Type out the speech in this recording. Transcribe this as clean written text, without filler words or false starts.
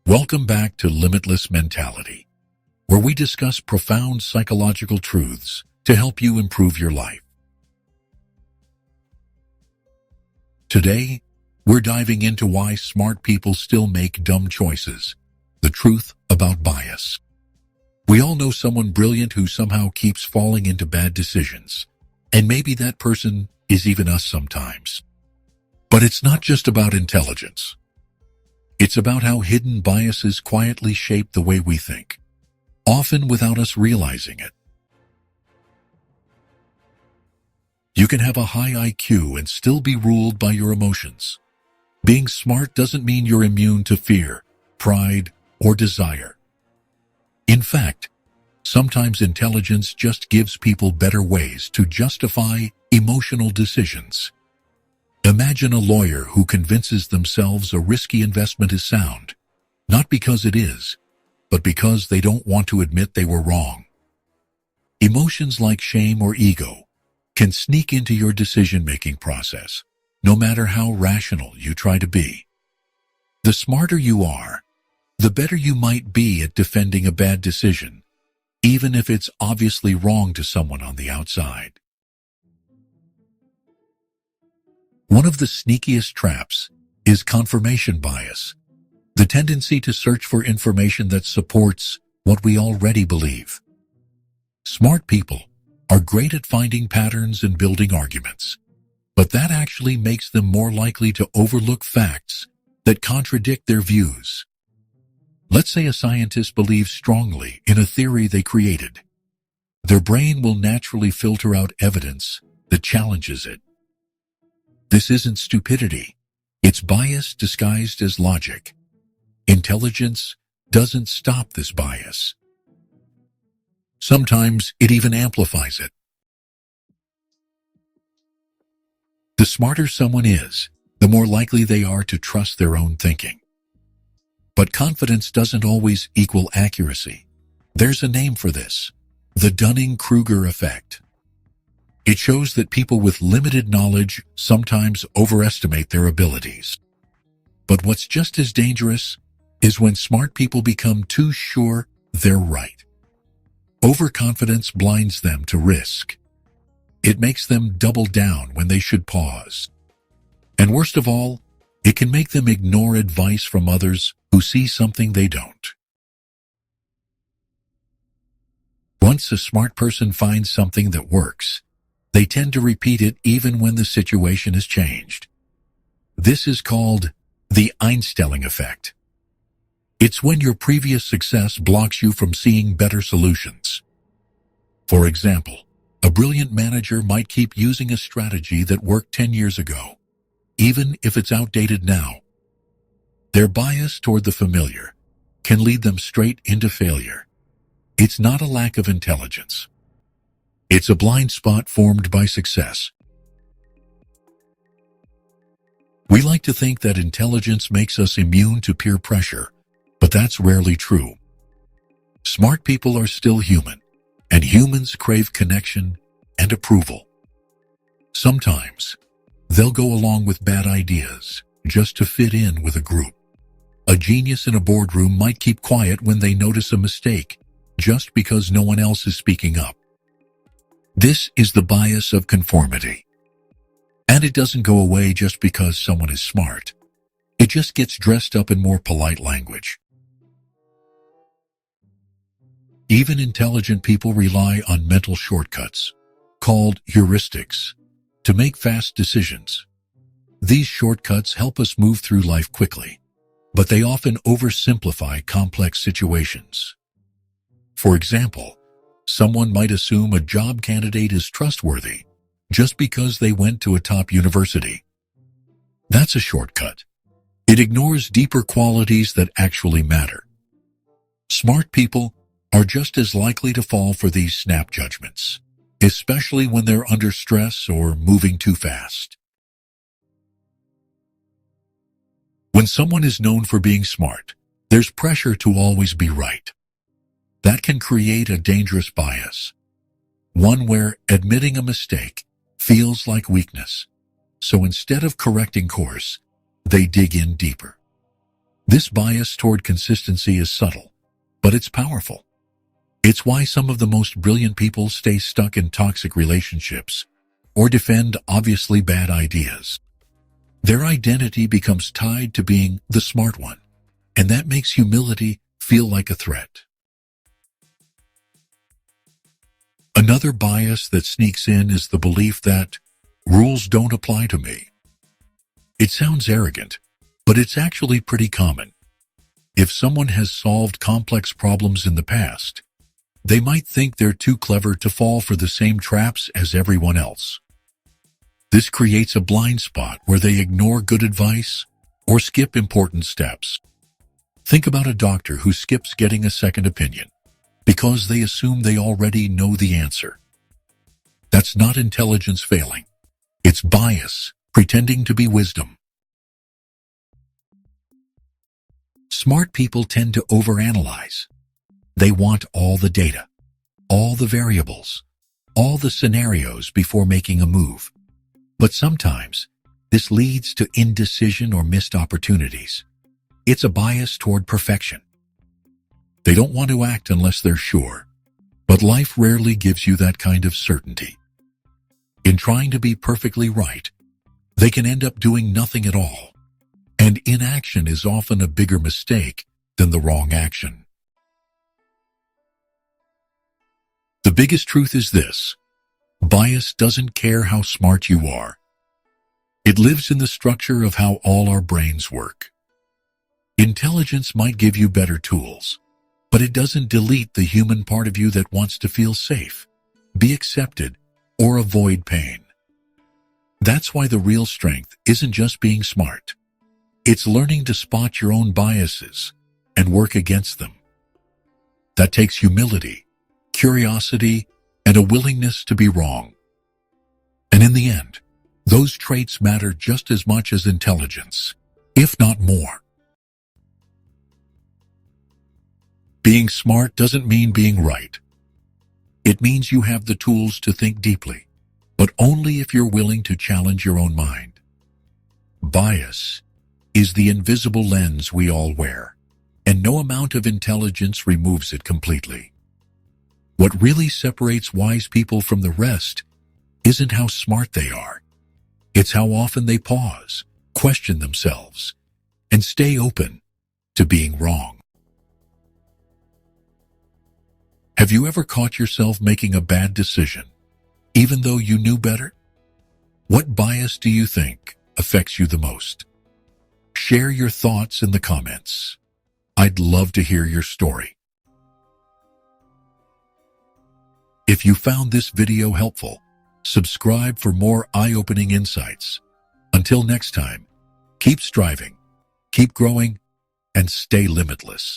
Welcome back to Limitless Mentality, where we discuss profound psychological truths to help you improve your life. Today, we're diving into why smart people still make dumb choices, the truth about bias. We all know someone brilliant who somehow keeps falling into bad decisions, and maybe that person is even us sometimes. But it's not just about intelligence. It's about how hidden biases quietly shape the way we think, often without us realizing it. You can have a high IQ and still be ruled by your emotions. Being smart doesn't mean you're immune to fear, pride, or desire. In fact, sometimes intelligence just gives people better ways to justify emotional decisions. Imagine a lawyer who convinces themselves a risky investment is sound, not because it is, but because they don't want to admit they were wrong. Emotions like shame or ego can sneak into your decision-making process, no matter how rational you try to be. The smarter you are, the better you might be at defending a bad decision, even if it's obviously wrong to someone on the outside. One of the sneakiest traps is confirmation bias, the tendency to search for information that supports what we already believe. Smart people are great at finding patterns and building arguments, but that actually makes them more likely to overlook facts that contradict their views. Let's say a scientist believes strongly in a theory they created. Their brain will naturally filter out evidence that challenges it. This isn't stupidity. It's bias disguised as logic. Intelligence doesn't stop this bias. Sometimes it even amplifies it. The smarter someone is, the more likely they are to trust their own thinking. But confidence doesn't always equal accuracy. There's a name for this: the Dunning-Kruger effect. It shows that people with limited knowledge sometimes overestimate their abilities. But what's just as dangerous is when smart people become too sure they're right. Overconfidence blinds them to risk. It makes them double down when they should pause. And worst of all, it can make them ignore advice from others who see something they don't. Once a smart person finds something that works, they tend to repeat it even when the situation has changed. This is called the Einstellung effect. It's when your previous success blocks you from seeing better solutions. For example, a brilliant manager might keep using a strategy that worked 10 years ago, even if it's outdated now. Their bias toward the familiar can lead them straight into failure. It's not a lack of intelligence. It's a blind spot formed by success. We like to think that intelligence makes us immune to peer pressure, but that's rarely true. Smart people are still human, and humans crave connection and approval. Sometimes, they'll go along with bad ideas just to fit in with a group. A genius in a boardroom might keep quiet when they notice a mistake, just because no one else is speaking up. This is the bias of conformity. And it doesn't go away just because someone is smart. It just gets dressed up in more polite language. Even intelligent people rely on mental shortcuts, called heuristics, to make fast decisions. These shortcuts help us move through life quickly, but they often oversimplify complex situations. For example, someone might assume a job candidate is trustworthy just because they went to a top university. That's a shortcut. It ignores deeper qualities that actually matter. Smart people are just as likely to fall for these snap judgments, especially when they're under stress or moving too fast. When someone is known for being smart, there's pressure to always be right. That can create a dangerous bias, one where admitting a mistake feels like weakness. So instead of correcting course, they dig in deeper. This bias toward consistency is subtle, but it's powerful. It's why some of the most brilliant people stay stuck in toxic relationships or defend obviously bad ideas. Their identity becomes tied to being the smart one, and that makes humility feel like a threat. Another bias that sneaks in is the belief that rules don't apply to me. It sounds arrogant, but it's actually pretty common. If someone has solved complex problems in the past, they might think they're too clever to fall for the same traps as everyone else. This creates a blind spot where they ignore good advice or skip important steps. Think about a doctor who skips getting a second opinion because they assume they already know the answer. That's not intelligence failing. It's bias pretending to be wisdom. Smart people tend to overanalyze. They want all the data, all the variables, all the scenarios before making a move. But sometimes, this leads to indecision or missed opportunities. It's a bias toward perfection. They don't want to act unless they're sure, but life rarely gives you that kind of certainty. In trying to be perfectly right, they can end up doing nothing at all, and inaction is often a bigger mistake than the wrong action. The biggest truth is this: bias doesn't care how smart you are. It lives in the structure of how all our brains work. Intelligence might give you better tools, but it doesn't delete the human part of you that wants to feel safe, be accepted, or avoid pain. That's why the real strength isn't just being smart. It's learning to spot your own biases and work against them. That takes humility, curiosity, and a willingness to be wrong. And in the end, those traits matter just as much as intelligence, if not more. Being smart doesn't mean being right. It means you have the tools to think deeply, but only if you're willing to challenge your own mind. Bias is the invisible lens we all wear, and no amount of intelligence removes it completely. What really separates wise people from the rest isn't how smart they are. It's how often they pause, question themselves, and stay open to being wrong. Have you ever caught yourself making a bad decision, even though you knew better? What bias do you think affects you the most? Share your thoughts in the comments. I'd love to hear your story. If you found this video helpful, subscribe for more eye-opening insights. Until next time, keep striving, keep growing, and stay limitless.